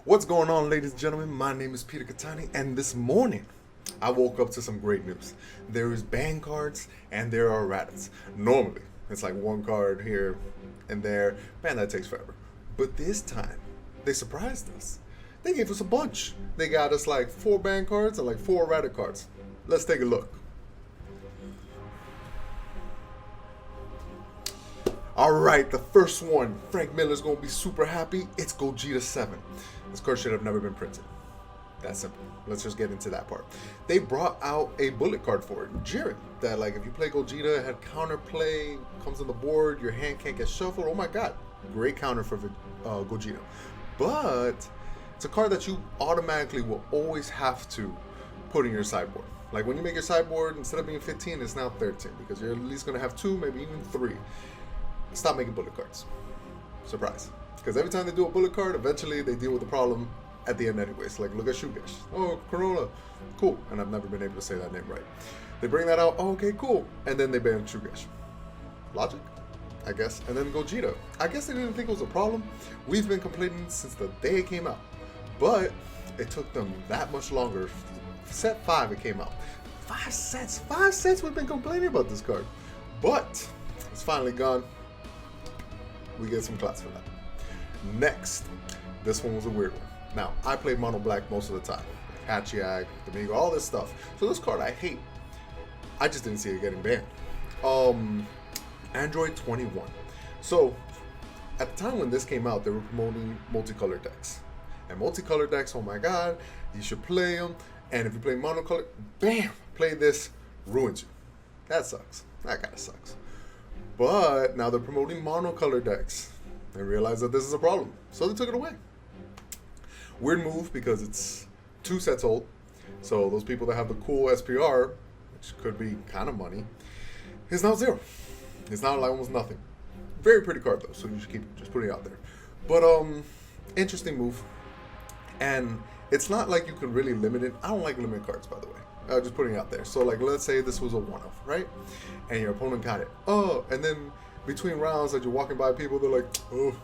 What's going on, ladies and gentlemen? My name is Peter Cattani, and this morning I woke up to some great news. There is band cards and there are Erratas. Normally, it's like one card here and there. Man, that takes forever. But this time, they surprised us. They gave us a bunch. They got us like 4 band cards and like 4 Errata cards. Let's take a look. Alright, the first one, Frank Miller's gonna be super happy. It's Gogeta 7. This card should have never been printed. That's simple. Let's just get into that part. They brought out a bullet card for it, Jiren. That like if you play Gogeta, it had counterplay, comes on the board, your hand can't get shuffled. Oh my god. Great counter for Gogeta. But it's a card that you automatically will always have to put in your sideboard. Like when you make your sideboard, instead of being 15, it's now 13. Because you're at least gonna have 2, maybe even 3. Stop making bullet cards. Surprise. Because every time they do a bullet card, eventually they deal with the problem at the end anyways. Like, look at YuGiOh. Oh, Corolla. Cool. And I've never been able to say that name right. They bring that out. Oh, okay, cool. And then they ban YuGiOh. Logic? I guess. And then Gogeta. I guess they didn't think it was a problem. We've been complaining since the day it came out. But it took them that much longer. Set 5 it came out. 5 sets. 5 sets we've been complaining about this card. But it's finally gone. We get some class for that. Next, this one was a weird one. Now, I played Mono Black most of the time. Hatchiac, Domingo, all this stuff. So this card I hate. I just didn't see it getting banned. Android 21. So, at the time when this came out, they were promoting multicolored decks. And multicolored decks, oh my god, you should play them. And if you play monocolor, bam, play this, ruins you. That sucks. That kind of sucks. But now they're promoting monocolor decks. They realized that this is a problem, so they took it away. Weird move because it's 2 sets old. So those people that have the cool SPR, which could be kind of money, is now 0. It's now like almost nothing. Very pretty card though, so you should keep just putting it out there. But interesting move. And it's not like you can really limit it. I don't like limited cards, by the way. Just putting it out there. So like, let's say this was a one-off, right? And your opponent got it. Oh, and then between rounds, like you're walking by people, they're like, oh,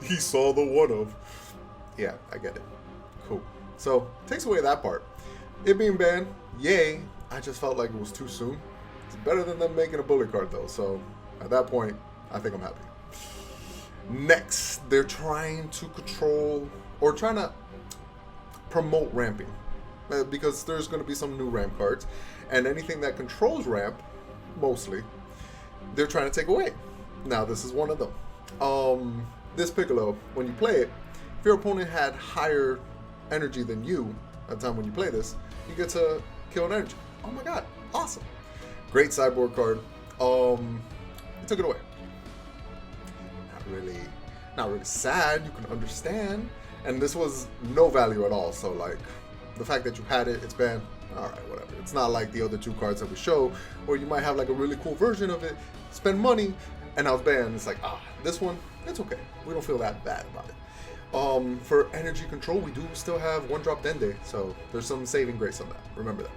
he saw the one-off. Yeah, I get it. Cool. So takes away that part. It being banned, yay. I just felt like it was too soon. It's better than them making a bullet card though. So at that point, I think I'm happy. Next, they're trying to control or trying to promote ramping. Because there's going to be some new ramp cards, and anything that controls ramp, mostly, they're trying to take away. Now this is one of them. This Piccolo, when you play it, if your opponent had higher energy than you at the time when you play this, you get to kill an energy. Oh my god, awesome. Great sideboard card. They took it away. Not really sad, you can understand. And this was no value at all, so like, the fact that you had it, it's banned, alright, whatever. It's not like the other 2 cards that we show, where you might have like a really cool version of it, spend money, and now it's banned. It's like, this one, it's okay. We don't feel that bad about it. For energy control, we do still have 1-drop Dende, so there's some saving grace on that. Remember that.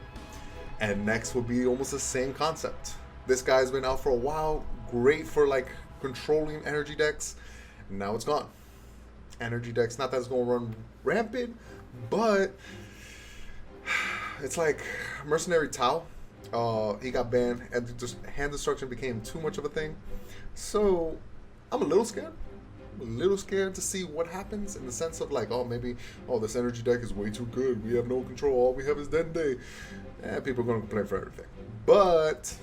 And next will be almost the same concept. This guy's been out for a while, great for like controlling energy decks. Now it's gone. Energy decks, not that it's going to run rampant, but it's like Mercenary Tau. He got banned, and just hand destruction became too much of a thing. So I'm a little scared. To see what happens, in the sense of like, maybe this energy deck is way too good. We have no control. All we have is Dende. People are going to complain for everything. But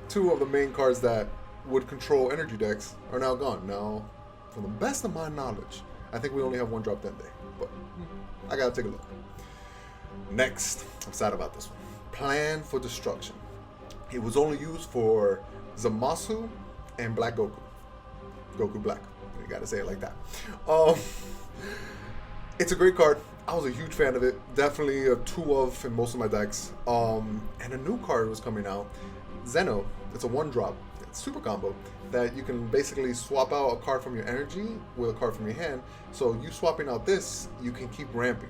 2 of the main cards that would control energy decks are now gone. Now, from the best of my knowledge, I think we only have 1-drop Dende. But I gotta take a look. Next, I'm sad about this one. Plan for Destruction. It was only used for Zamasu and Black Goku. Goku Black. You gotta say it like that. It's a great card. I was a huge fan of it. Definitely a 2 of in most of my decks. And a new card was coming out. Zeno. It's a 1-drop. It's super combo that you can basically swap out a card from your energy with a card from your hand. So you swapping out this, you can keep ramping.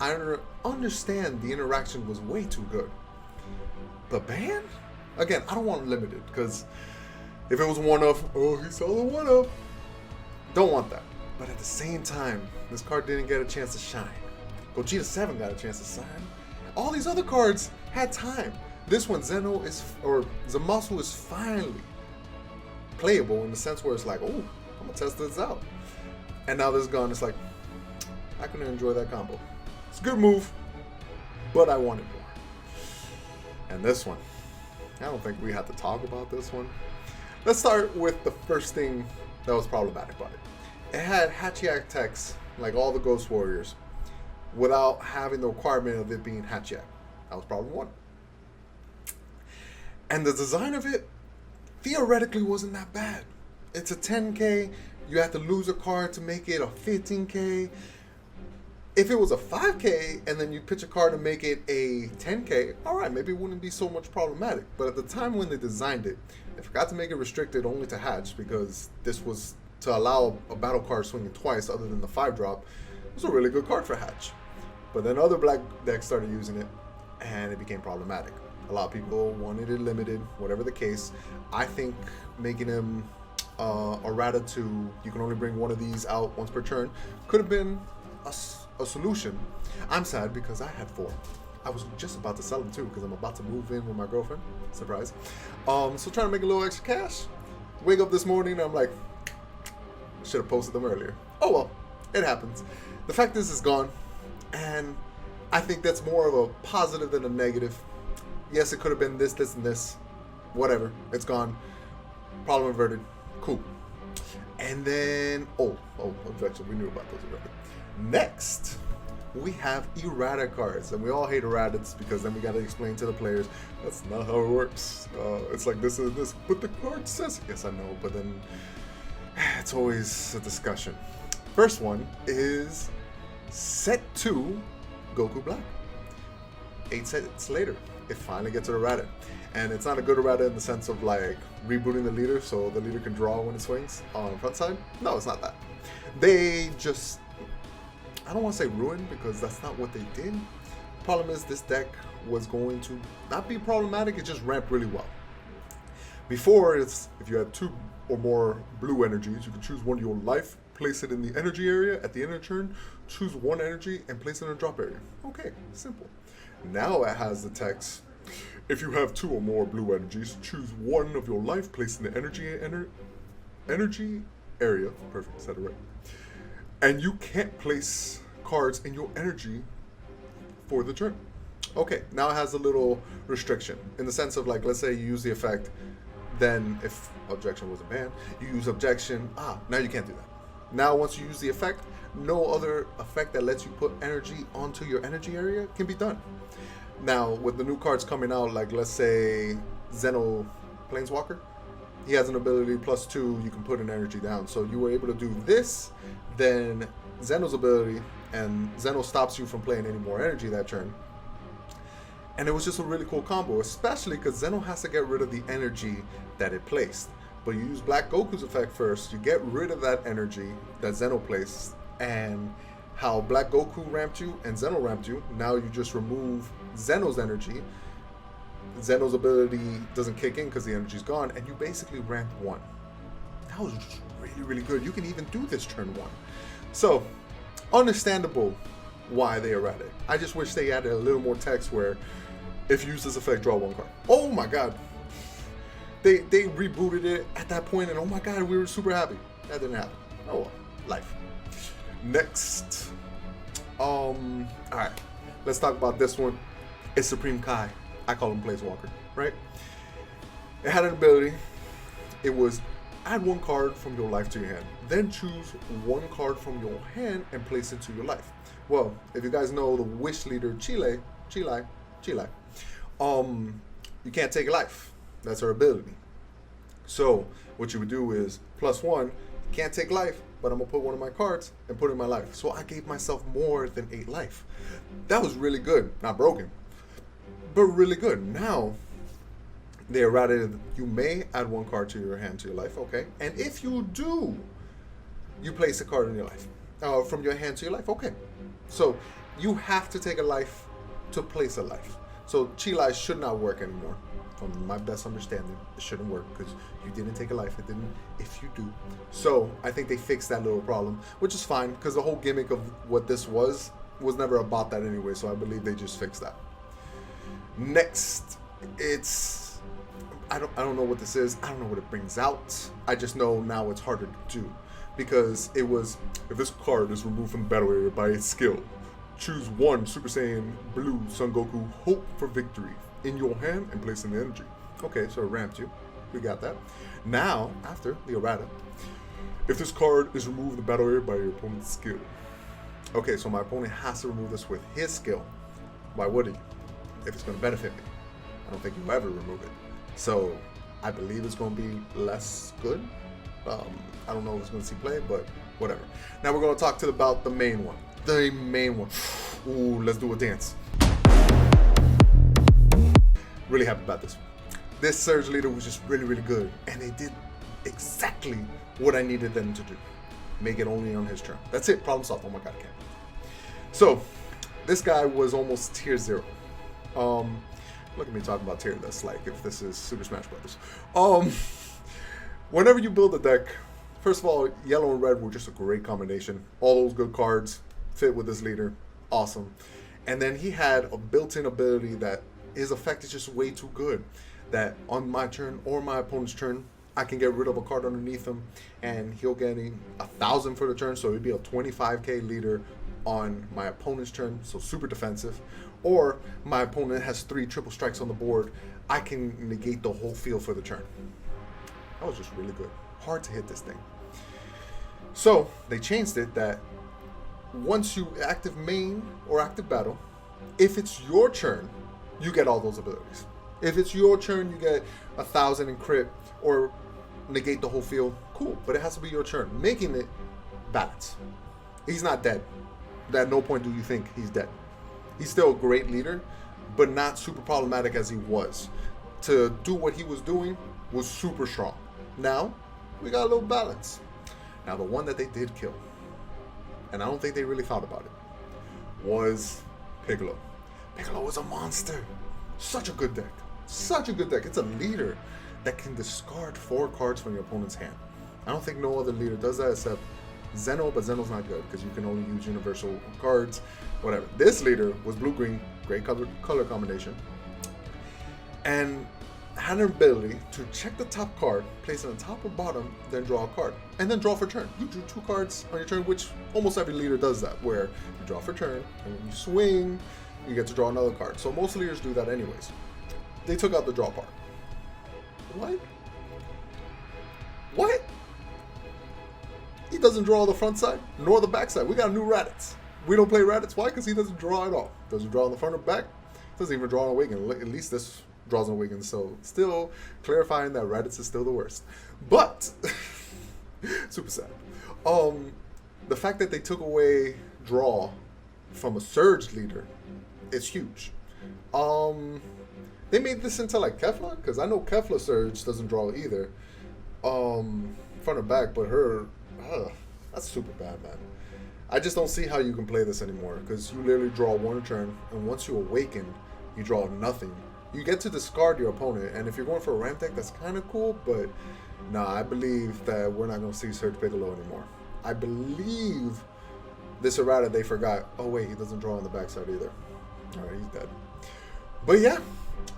I understand the interaction was way too good. But ban? Again, I don't want limited, because if it was one of, he saw the one of. Don't want that. But at the same time, this card didn't get a chance to shine. Gogeta 7 got a chance to shine. All these other cards had time. This one, Zamasu is finally playable in the sense where it's like, oh, I'm gonna test this out. And now this is gone. It's like, I can enjoy that combo. It's a good move, but I wanted more. And this one, I don't think we have to talk about this one. Let's start with the first thing that was problematic about it. It had Hatchiac text, like all the Ghost Warriors, without having the requirement of it being Hatchiac. That was problem one. And the design of it, theoretically, wasn't that bad. It's a 10K. You have to lose a card to make it a 15K. If it was a 5K and then you pitch a card to make it a 10K, all right, maybe it wouldn't be so much problematic. But at the time when they designed it, they forgot to make it restricted only to Hatch, because this was to allow a battle card swinging twice other than the 5-drop. It was a really good card for Hatch. But then other black decks started using it, and it became problematic. A lot of people wanted it limited, whatever the case. I think making him Errata to, you can only bring one of these out once per turn, could have been a solution. I'm sad because I had 4. I was just about to sell them too, because I'm about to move in with my girlfriend. Surprise. So trying to make a little extra cash. Wake up this morning and I'm like, should have posted them earlier. Oh well, it happens. The fact is, it's gone. And I think that's more of a positive than a negative. Yes, it could have been this, this, and this. Whatever. It's gone. Problem averted. Cool. And then, objection. We knew about those already. Next, we have errata cards. And we all hate erratas because then we got to explain to the players, that's not how it works. It's like this is this. But the card says, yes, I know. But then it's always a discussion. First one is set 2 Goku Black. 8 sets later, it finally gets an errata. And it's not a good errata in the sense of like rebooting the leader so the leader can draw when it swings on the front side. No, it's not that. They just, I don't want to say ruined, because that's not what they did. Problem is, this deck was going to not be problematic, it just ramped really well. Before, it's if you had 2 or more blue energies, you can choose one of your life, place it in the energy area at the end of the turn, choose 1 energy and place it in a drop area. Okay, simple. Now it has the text, if you have 2 or more blue energies, choose 1 of your life, place in the energy area. Perfect, said it right. And you can't place cards in your energy for the turn. Okay, now it has a little restriction in the sense of, like, let's say you use the effect, then if objection wasn't banned, you use objection, now you can't do that. Now once you use the effect, no other effect that lets you put energy onto your energy area can be done. Now with the new cards coming out, like let's say Zeno Planeswalker, he has an ability +2, you can put an energy down. So you were able to do this, then Zeno's ability, and Zeno stops you from playing any more energy that turn. And it was just a really cool combo, especially because Zeno has to get rid of the energy that it placed. But you use Black Goku's effect first, you get rid of that energy that Zeno placed, and how Black Goku ramped you and Zeno ramped you, now you just remove Zeno's energy. Zeno's ability doesn't kick in because the energy's gone, and you basically ramp 1. That was just really, really good. You can even do this turn 1. So, understandable why they errated it. I just wish they added a little more text where if you use this effect, draw 1 card. Oh my god. They rebooted it at that point, and oh my god, we were super happy. That didn't happen. Oh well, life. Next. Alright. Let's talk about this one. It's Supreme Kai. I call him Planeswalker, right? It had an ability. It was add 1 card from your life to your hand. Then choose 1 card from your hand and place it to your life. Well, if you guys know the Wish leader Chile, you can't take a life. That's her ability. So what you would do is +1, can't take life, but I'm gonna put 1 of my cards and put it in my life. So I gave myself more than 8 life. That was really good. Not broken, but really good. Now they errated, you may add 1 card to your hand to your life, okay? And if you do, you place a card in your life, from your hand to your life, okay? So you have to take a life to place a life. So Chile should not work anymore. From my best understanding, it shouldn't work because you didn't take a life. It didn't. If you do, so I think they fixed that little problem, which is fine because the whole gimmick of what this was never about that anyway. So I believe they just fixed that. Next, it's I don't know what this is. I don't know what it brings out. I just know now it's harder to do because it was if this card is removed from the battle area by its skill, choose one Super Saiyan Blue Son Goku Hope for Victory in your hand and place in the energy. Okay, so it ramped you. We got that. Now, after the Errata, if this card is removed in the battle area by your opponent's skill. Okay, so my opponent has to remove this with his skill. Why would he? If it's going to benefit me. I don't think you'll ever remove it. So, I believe it's going to be less good. I don't know if it's going to see play, but whatever. Now we're going to talk about the main one. The main one. Ooh, let's do a dance. Really happy about this. This Surge leader was just really, really good. And they did exactly what I needed them to do. Make it only on his turn. That's it. Problem solved. Oh my god, I can't. So, this guy was almost tier 0. Look at me talking about tier lists like if this is Super Smash Brothers. Whenever you build a deck, first of all, yellow and red were just a great combination. All those good cards fit with this leader. Awesome. And then he had a built-in ability that his effect is just way too good. That on my turn or my opponent's turn, I can get rid of a card underneath him and he'll get 1,000 for the turn. So it'd be a 25k leader on my opponent's turn. So super defensive. Or my opponent has 3 triple strikes on the board. I can negate the whole field for the turn. That was just really good. Hard to hit this thing. So they changed it that once you active main or active battle, if it's your turn, you get all those abilities. If it's your turn, you get 1,000 in crit or negate the whole field. Cool, but it has to be your turn, making it balance. He's not dead. At no point do you think he's dead. He's still a great leader, but not super problematic as he was. To do what he was doing was super strong. Now, we got a little balance. Now, the one that they did kill, and I don't think they really thought about it, was Piccolo. Piccolo was a monster. Such a good deck. Such a good deck. It's a leader that can discard 4 cards from your opponent's hand. I don't think no other leader does that except Zeno, but Zeno's not good because you can only use universal cards, whatever. This leader was blue-green, great color combination, and had an ability to check the top card, place it on top or bottom, then draw a card, and then draw for turn. You drew 2 cards on your turn, which almost every leader does that, where you draw for turn, and when you swing, you get to draw another card. So most leaders do that anyways. They took out the draw part. What? What? He doesn't draw the front side, nor the back side. We got new Raditz. We don't play Raditz. Why? Because he doesn't draw at all. Doesn't draw on the front or back. Doesn't even draw on Awaken. At least this draws on Awaken. So still clarifying that Raditz is still the worst. But, super sad. The fact that they took away draw from a Surge leader is huge. They made this into like Kefla, because I know Kefla Surge doesn't draw either. Front or back, but her, that's super bad, man. I just don't see how you can play this anymore, because you literally draw 1 turn, and once you awaken, you draw nothing. You get to discard your opponent, and if you're going for a ramp deck, that's kind of cool, but nah, I believe that we're not going to see Surge Piccolo anymore. I believe this Errata, they forgot, oh wait, he doesn't draw on the backside either. Alright, he's dead. But yeah,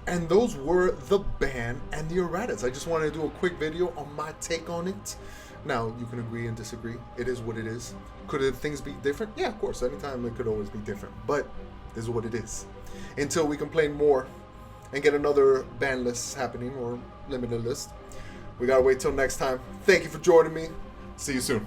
and those were the ban and the Erratas. I just wanted to do a quick video on my take on it. Now, you can agree and disagree. It is what it is. Could things be different? Yeah, of course. Anytime it could always be different. But this is what it is. Until we complain more and get another ban list happening or limited list, we gotta wait till next time. Thank you for joining me. See you soon.